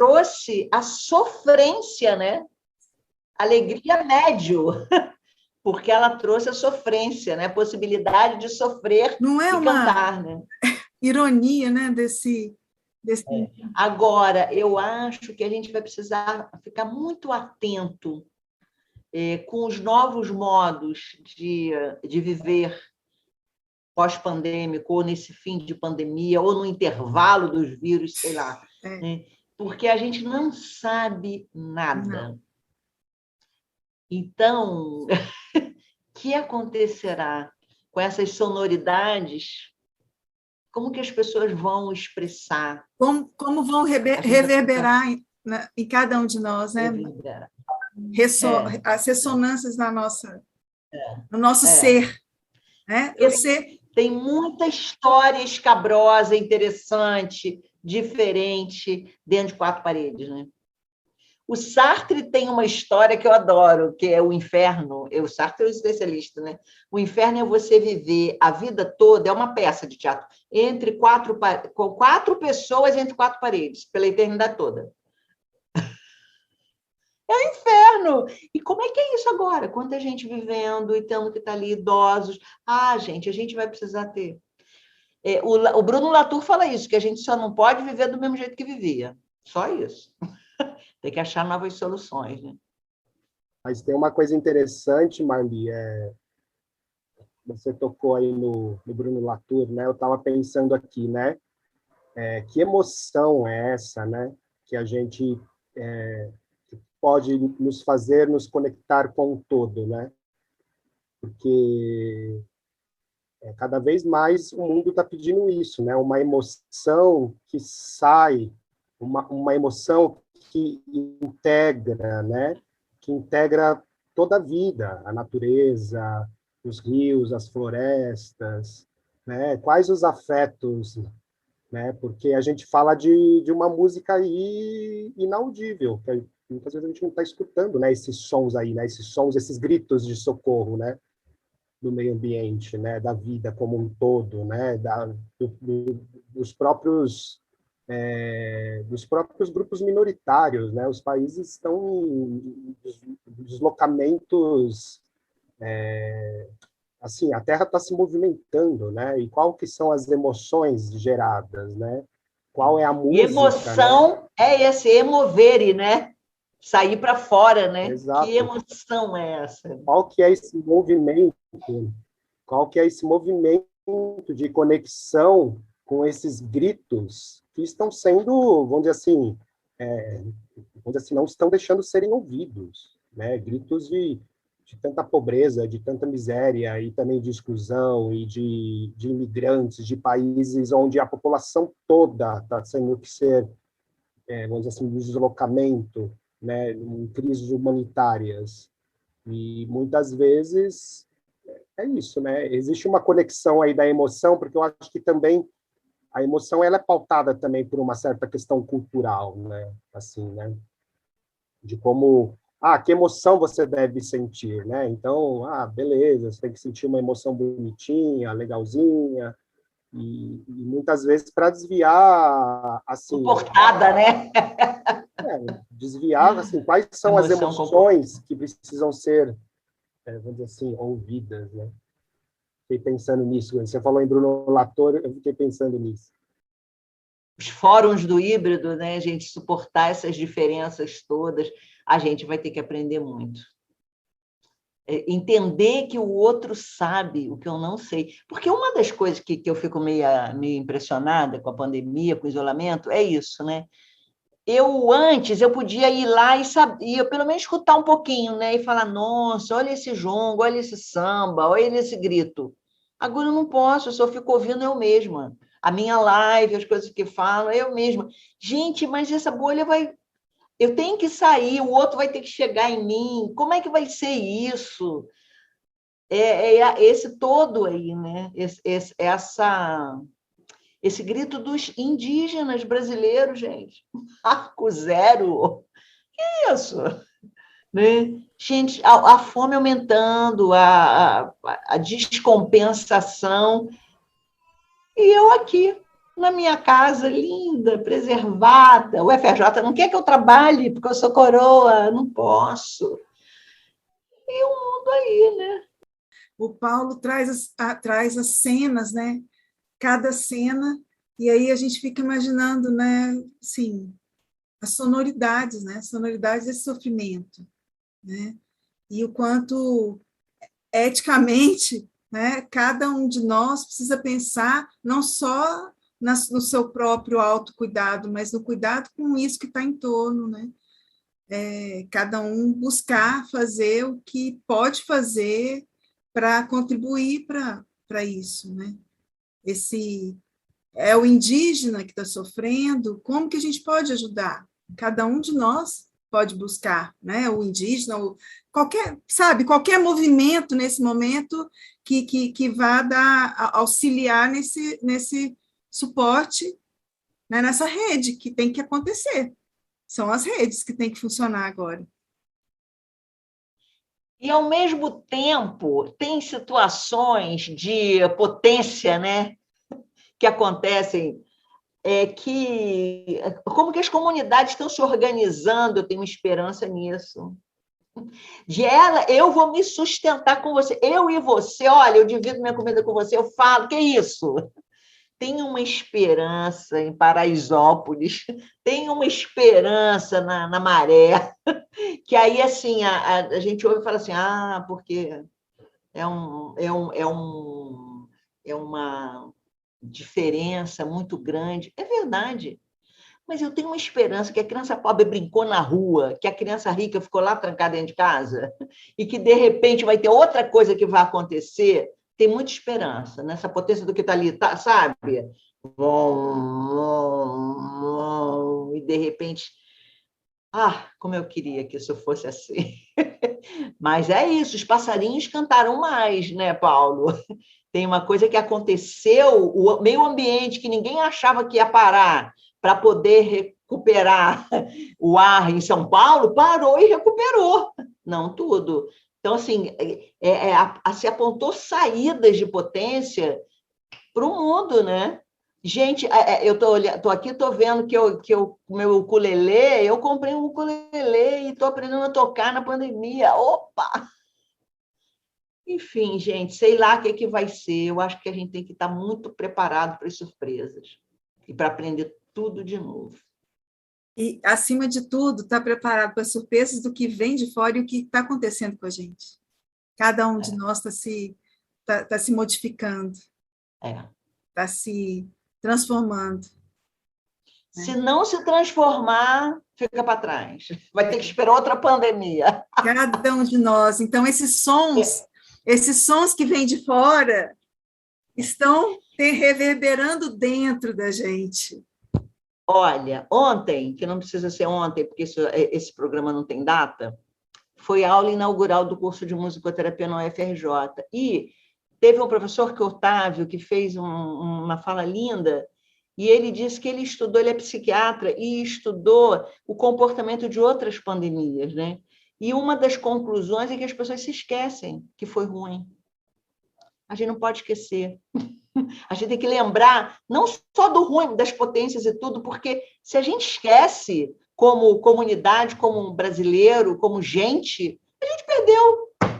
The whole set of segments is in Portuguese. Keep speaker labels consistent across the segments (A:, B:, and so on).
A: trouxe a sofrência, né? Alegria médio, porque ela trouxe a sofrência, né? A possibilidade de sofrer
B: Não é
A: e
B: uma
A: cantar, né?
B: ironia, né, desse...
A: Agora, eu acho que a gente vai precisar ficar muito atento com os novos modos de viver pós-pandêmico, ou nesse fim de pandemia, ou no intervalo dos vírus, sei lá, né? Porque a gente não sabe nada.
B: Não.
A: Então, o que acontecerá com essas sonoridades? Como que as pessoas vão expressar?
B: Como vão reverberar em cada um de nós, né? As ressonâncias no nosso ser, né? O ser.
A: Tem muita história escabrosa, interessante, diferente, dentro de quatro paredes, né? O Sartre tem uma história que eu adoro, que é o inferno. O Sartre é um especialista, né? O inferno é você viver a vida toda, é uma peça de teatro, com quatro pessoas entre quatro paredes, pela eternidade toda. É o inferno! E como é que é isso agora? Quanta gente vivendo e tendo que estar ali, idosos. Ah, gente, a gente vai precisar ter. O Bruno Latour fala isso, que a gente só não pode viver do mesmo jeito que vivia. Só isso. Tem que achar novas soluções, né?
C: Mas tem uma coisa interessante, Marli, você tocou aí no Bruno Latour, né? Eu estava pensando aqui, né? Que emoção é essa, né? Que a gente pode nos fazer nos conectar com o todo, né? Porque cada vez mais o mundo está pedindo isso, né? Uma emoção que sai, uma emoção que integra, né? Que integra toda a vida, a natureza, os rios, as florestas, né? Quais os afetos, né? Porque a gente fala de uma música aí inaudível, que muitas vezes a gente não está escutando, né? Esses sons aí, né? Esses sons, esses gritos de socorro, né? Do meio ambiente, né? Da vida como um todo, né? Dos próprios grupos minoritários, né? Os países estão em deslocamentos, assim, a Terra está se movimentando, né? E qual que são as emoções geradas, né? Qual é a música?
A: Emoção, né? É esse emovere, né? Sair para fora, né?
C: Exato.
A: Que emoção é essa?
C: Qual que é esse movimento? Qual que é esse movimento de conexão com esses gritos que estão sendo, vamos dizer assim, não estão deixando serem ouvidos, né? Gritos de tanta pobreza, de tanta miséria e também de exclusão e de imigrantes de países onde a população toda está tendo que ser, vamos dizer assim, um deslocamento, né? Em crises humanitárias. E muitas vezes é isso, né? Existe uma conexão aí da emoção, porque eu acho que também a emoção ela é pautada também por uma certa questão cultural, né? Assim, né? De como, que emoção você deve sentir, né? Então, beleza, você tem que sentir uma emoção bonitinha, legalzinha, e muitas vezes para desviar, assim...
A: Suportada, né?
C: Desviar, assim, quais são as emoções que precisam ser, vamos dizer assim, ouvidas, né? Fiquei pensando nisso. Você falou em Bruno Latour, eu fiquei pensando nisso.
A: Os fóruns do híbrido, né? A gente suportar essas diferenças todas, a gente vai ter que aprender muito. Entender que o outro sabe o que eu não sei. Porque uma das coisas que eu fico meio impressionada com a pandemia, com o isolamento, é isso, né? Antes, eu podia ir lá e sabia, pelo menos escutar um pouquinho, né? E falar, nossa, olha esse jongo, olha esse samba, olha esse grito. Agora eu não posso, eu só fico ouvindo eu mesma. A minha live, as coisas que falo, eu mesma. Gente, mas essa bolha vai... Eu tenho que sair, o outro vai ter que chegar em mim. Como é que vai ser isso? Esse todo aí, né? Esse grito dos indígenas brasileiros, gente. Arco zero. Que isso? Né? Gente, a fome aumentando, a descompensação. E eu aqui, na minha casa, linda, preservada. O FRJ não quer que eu trabalhe, porque eu sou coroa, não posso. E o mundo aí, né?
B: O Paulo traz as cenas, né? Cada cena, e aí a gente fica imaginando, né? Sim, as sonoridades, né? Sonoridades desse sofrimento, né? E o quanto eticamente, né? Cada um de nós precisa pensar não só no seu próprio autocuidado, mas no cuidado com isso que está em torno, né? Cada um buscar fazer o que pode fazer para contribuir para isso, né? Esse é o indígena que está sofrendo, como que a gente pode ajudar? Cada um de nós pode buscar, né? O indígena, qualquer movimento nesse momento que vá auxiliar nesse suporte, né? Nessa rede que tem que acontecer. São as redes que têm que funcionar agora.
A: E, ao mesmo tempo, tem situações de potência, né, que acontecem, como que as comunidades estão se organizando, eu tenho esperança nisso. Eu vou me sustentar com você, eu e você, olha, eu divido minha comida com você, eu falo, que é isso? Tem uma esperança em Paraisópolis, tem uma esperança na Maré, que aí, assim, a gente ouve e fala assim, porque é uma diferença muito grande. É verdade, mas eu tenho uma esperança que a criança pobre brincou na rua, que a criança rica ficou lá trancada dentro de casa, e que, de repente, vai ter outra coisa que vai acontecer. Tem muita esperança nessa potência do que está ali, tá, sabe? E, de repente, como eu queria que isso fosse assim. Mas é isso, os passarinhos cantaram mais, né, Paulo? Tem uma coisa que aconteceu, o meio ambiente que ninguém achava que ia parar para poder recuperar o ar em São Paulo, parou e recuperou. Não tudo. Então, assim, se apontou saídas de potência para o mundo, né? Gente, eu estou aqui, estou vendo que o meu ukulele, eu comprei um ukulele e estou aprendendo a tocar na pandemia. Opa! Enfim, gente, sei lá o que vai ser. Eu acho que a gente tem que estar muito preparado para as surpresas e para aprender tudo de novo.
B: E, acima de tudo, estar preparado para as surpresas do que vem de fora e o que está acontecendo com a gente. Cada um de nós está se modificando, está se transformando.
A: Se não se transformar, fica para trás. Vai ter que esperar outra pandemia.
B: Cada um de nós. Então, esses sons que vêm de fora estão reverberando dentro da gente.
A: Olha, ontem, que não precisa ser ontem, porque esse programa não tem data, foi a aula inaugural do curso de musicoterapia no UFRJ. E teve um professor, que Otávio, que fez uma fala linda, e ele disse que ele é psiquiatra e estudou o comportamento de outras pandemias, né? E uma das conclusões é que as pessoas se esquecem que foi ruim. A gente não pode esquecer. A gente tem que lembrar não só do ruim, das potências e tudo, porque se a gente esquece, como comunidade, como brasileiro, como gente, a gente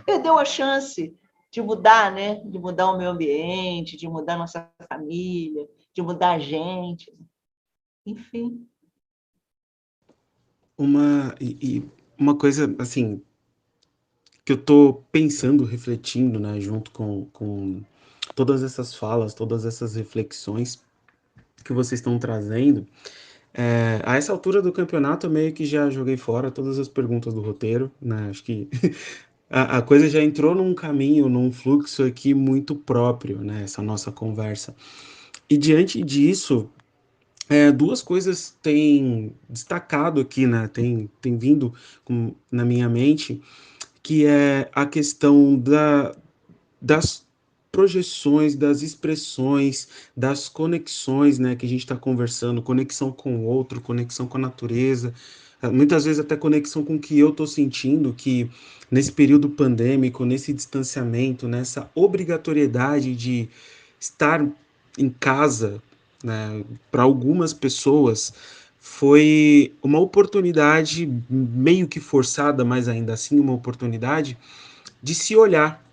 A: perdeu a chance de mudar, né? De mudar o meio ambiente, de mudar a nossa família, de mudar a gente. Enfim.
D: Uma coisa, assim, que eu estou pensando, refletindo, né, junto com todas essas falas, todas essas reflexões que vocês estão trazendo, a essa altura do campeonato eu meio que já joguei fora todas as perguntas do roteiro, né, acho que a coisa já entrou num caminho, num fluxo aqui muito próprio, né, essa nossa conversa. E diante disso, duas coisas têm destacado aqui, né, tem vindo na minha mente, que é a questão das projeções, das expressões, das conexões, né, que a gente está conversando, conexão com o outro, conexão com a natureza, muitas vezes até conexão com o que eu estou sentindo, que nesse período pandêmico, nesse distanciamento, nessa obrigatoriedade de estar em casa, né? Para algumas pessoas foi uma oportunidade meio que forçada, mas ainda assim uma oportunidade de se olhar,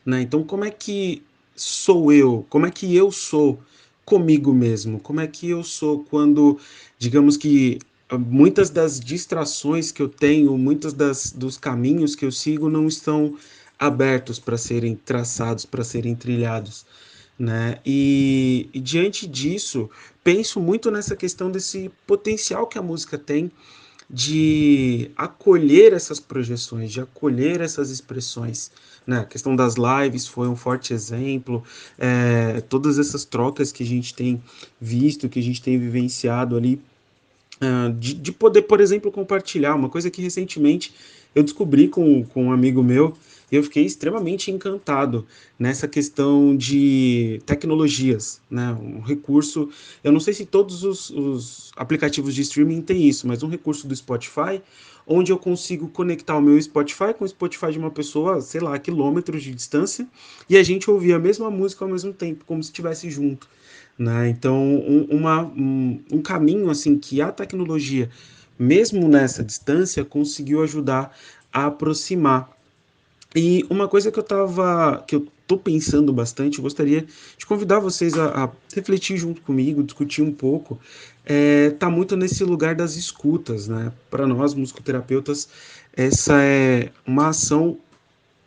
D: né? Então, como é que sou eu? Como é que eu sou comigo mesmo? Como é que eu sou quando, digamos que muitas das distrações que eu tenho, muitas dos caminhos que eu sigo não estão abertos para serem traçados, para serem trilhados, né? E diante disso, penso muito nessa questão desse potencial que a música tem de acolher essas projeções, de acolher essas expressões, né? A questão das lives foi um forte exemplo, todas essas trocas que a gente tem visto, que a gente tem vivenciado ali, de poder, por exemplo, compartilhar, uma coisa que recentemente eu descobri com um amigo meu, e eu fiquei extremamente encantado nessa questão de tecnologias, né? Um recurso, eu não sei se todos os aplicativos de streaming têm isso, mas um recurso do Spotify, onde eu consigo conectar o meu Spotify com o Spotify de uma pessoa, sei lá, a quilômetros de distância, e a gente ouvir a mesma música ao mesmo tempo, como se estivesse junto, né? Então, um caminho assim que a tecnologia, mesmo nessa distância, conseguiu ajudar a aproximar. E uma coisa que eu tô pensando bastante, eu gostaria de convidar vocês a refletir junto comigo, discutir um pouco, tá muito nesse lugar das escutas, né? Para nós, musicoterapeutas, essa é uma ação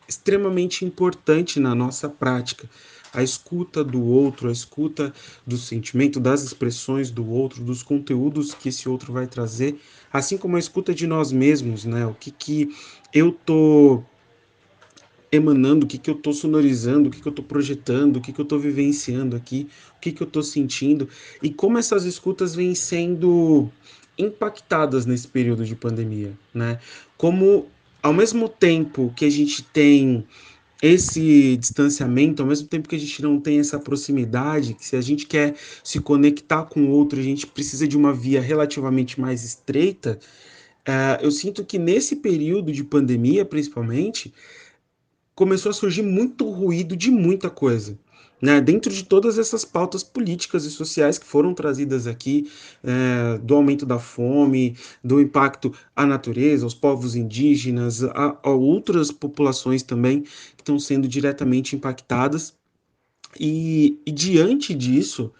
D: extremamente importante na nossa prática. A escuta do outro, a escuta do sentimento, das expressões do outro, dos conteúdos que esse outro vai trazer, assim como a escuta de nós mesmos, né? O que eu tô emanando, o que eu estou sonorizando, o que eu estou projetando, o que eu estou vivenciando aqui, o que eu estou sentindo, e como essas escutas vêm sendo impactadas nesse período de pandemia, né? Como, ao mesmo tempo que a gente tem esse distanciamento, ao mesmo tempo que a gente não tem essa proximidade, que se a gente quer se conectar com o outro, a gente precisa de uma via relativamente mais estreita, eu sinto que nesse período de pandemia, principalmente, começou a surgir muito ruído de muita coisa. Né, dentro de todas essas pautas políticas e sociais que foram trazidas aqui, do aumento da fome, do impacto à natureza, aos povos indígenas, a outras populações também que estão sendo diretamente impactadas, e diante disso,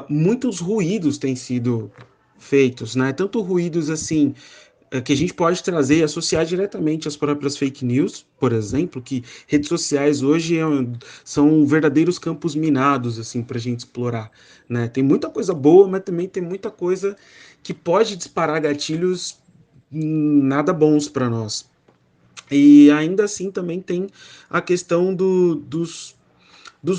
D: muitos ruídos têm sido feitos, né? Tanto ruídos assim que a gente pode trazer e associar diretamente às próprias fake news, por exemplo, que redes sociais hoje são verdadeiros campos minados assim para a gente explorar, né? Tem muita coisa boa, mas também tem muita coisa que pode disparar gatilhos nada bons para nós. E ainda assim também tem a questão dos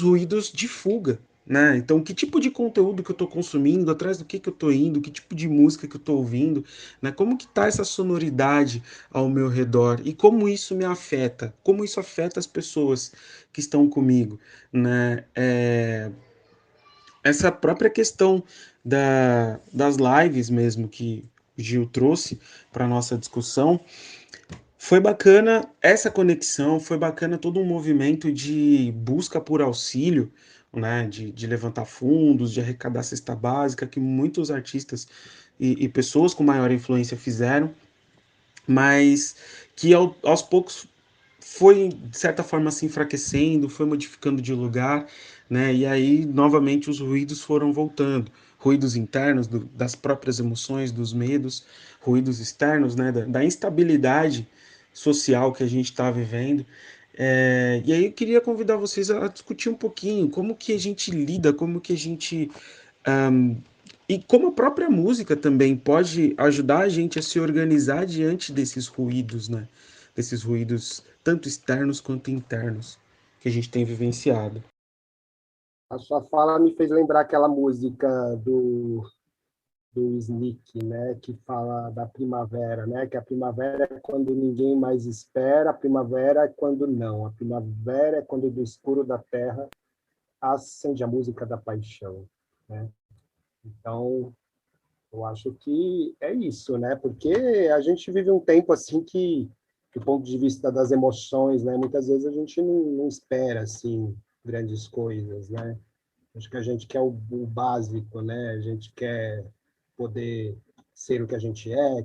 D: ruídos de fuga, né? Então, que tipo de conteúdo que eu estou consumindo, atrás do que eu estou indo, que tipo de música que eu estou ouvindo, né? Como que tá essa sonoridade ao meu redor e como isso me afeta, como isso afeta as pessoas que estão comigo, né? Essa própria questão das lives mesmo que o Gil trouxe para nossa discussão, foi bacana essa conexão, foi bacana todo um movimento de busca por auxílio, né, de levantar fundos, de arrecadar cesta básica, que muitos artistas e pessoas com maior influência fizeram, mas que aos poucos foi, de certa forma, se enfraquecendo, foi modificando de lugar, né, e aí, novamente, os ruídos foram voltando, ruídos internos das próprias emoções, dos medos, ruídos externos, né, da instabilidade social que a gente está vivendo. E aí eu queria convidar vocês a discutir um pouquinho como que a gente lida, como que a gente e como a própria música também pode ajudar a gente a se organizar diante desses ruídos, né? Desses ruídos tanto externos quanto internos que a gente tem vivenciado.
C: A sua fala me fez lembrar aquela música do Sneak, né, que fala da primavera, né, que a primavera é quando ninguém mais espera, a primavera é quando não, a primavera é quando do escuro da terra acende a música da paixão, né? Então, eu acho que é isso, né? Porque a gente vive um tempo assim que, do ponto de vista das emoções, né, muitas vezes a gente não espera assim grandes coisas, né? Acho que a gente quer o básico, né? A gente quer poder ser o que a gente é,